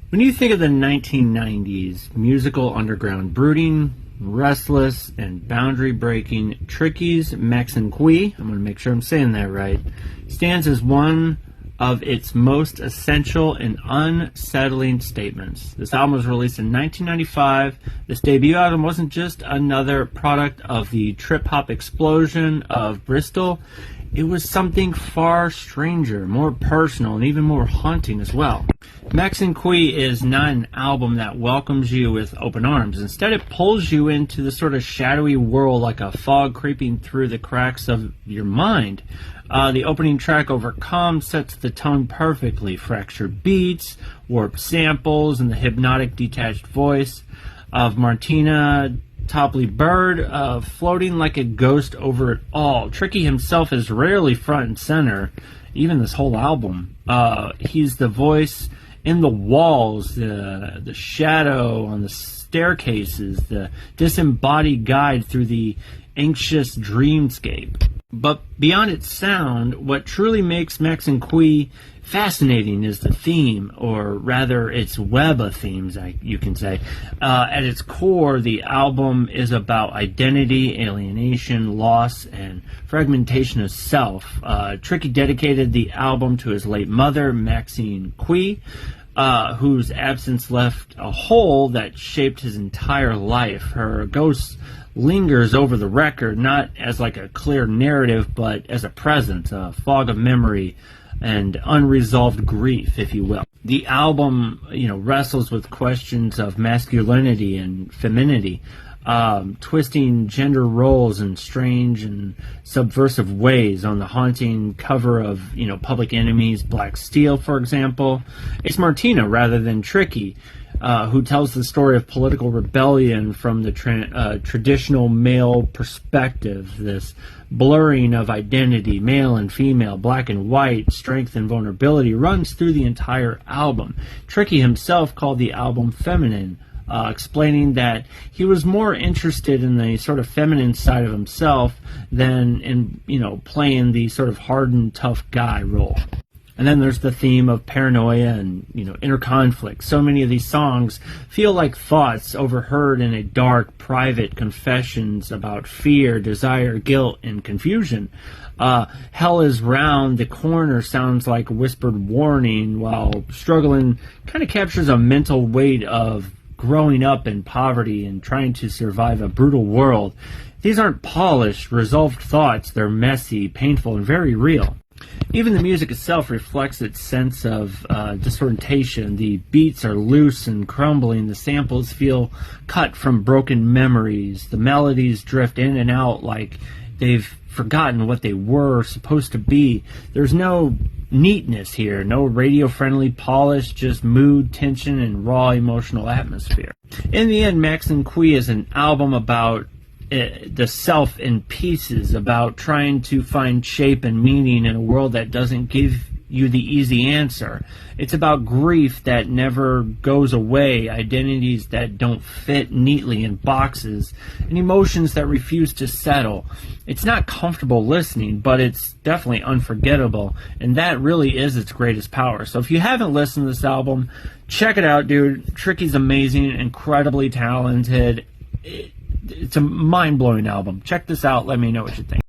When you think of the 1990s musical underground, brooding, restless, and boundary-breaking, Tricky's Maxinquaye, I'm going to make sure I'm saying that right, stands as one of its most essential and unsettling statements. This album was released in 1995. This debut album wasn't just another product of the trip-hop explosion of Bristol. It was something far stranger, more personal, and even more haunting as well. Maxinquaye is not an album that welcomes you with open arms. Instead, it pulls you into the sort of shadowy world like a fog creeping through the cracks of your mind. The opening track, Overcome, sets the tone perfectly. Fractured beats, warped samples, and the hypnotic detached voice of Martina Topley Bird, floating like a ghost over it all. Tricky himself is rarely front and center, even this whole album. He's the voice in the walls, the shadow on the staircases, the disembodied guide through the anxious dreamscape. But beyond its sound, what truly makes Maxinquaye fascinating is the theme, or rather its web of themes, you can say. At its core, the album is about identity, alienation, loss, and fragmentation of self. Tricky dedicated the album to his late mother, Maxinquaye, whose absence left a hole that shaped his entire life. Her ghost lingers over the record, not as like a clear narrative, but as a presence, a fog of memory and unresolved grief, if you will. The album, wrestles with questions of masculinity and femininity, twisting gender roles in strange and subversive ways. On the haunting cover of, Public Enemy's Black Steel, for example, it's Martina rather than Tricky, who tells the story of political rebellion from the traditional male perspective, this blurring of identity, male and female, black and white, strength and vulnerability, runs through the entire album. Tricky himself called the album feminine, explaining that he was more interested in the sort of feminine side of himself than in, playing the sort of hardened, tough guy role. And then there's the theme of paranoia and, inner conflict. So many of these songs feel like thoughts overheard in a dark, private confessions about fear, desire, guilt, and confusion. Hell is Round the Corner sounds like a whispered warning, while Struggling kind of captures a mental weight of growing up in poverty and trying to survive a brutal world. These aren't polished, resolved thoughts. They're messy, painful, and very real. Even the music itself reflects its sense of disorientation. The beats are loose and crumbling. The samples feel cut from broken memories. The melodies drift in and out like they've forgotten what they were supposed to be. There's no neatness here, no radio-friendly polish, just mood, tension, and raw emotional atmosphere. In the end, Maxinquaye is an album about the self in pieces, about trying to find shape and meaning in a world that doesn't give you the easy answer. It's about grief that never goes away, identities that don't fit neatly in boxes, and emotions that refuse to settle. It's not comfortable listening, but it's definitely unforgettable, and that really is its greatest power. So if you haven't listened to this album, check it out, dude. Tricky's amazing, incredibly talented. It's a mind-blowing album. Check this out. Let me know what you think.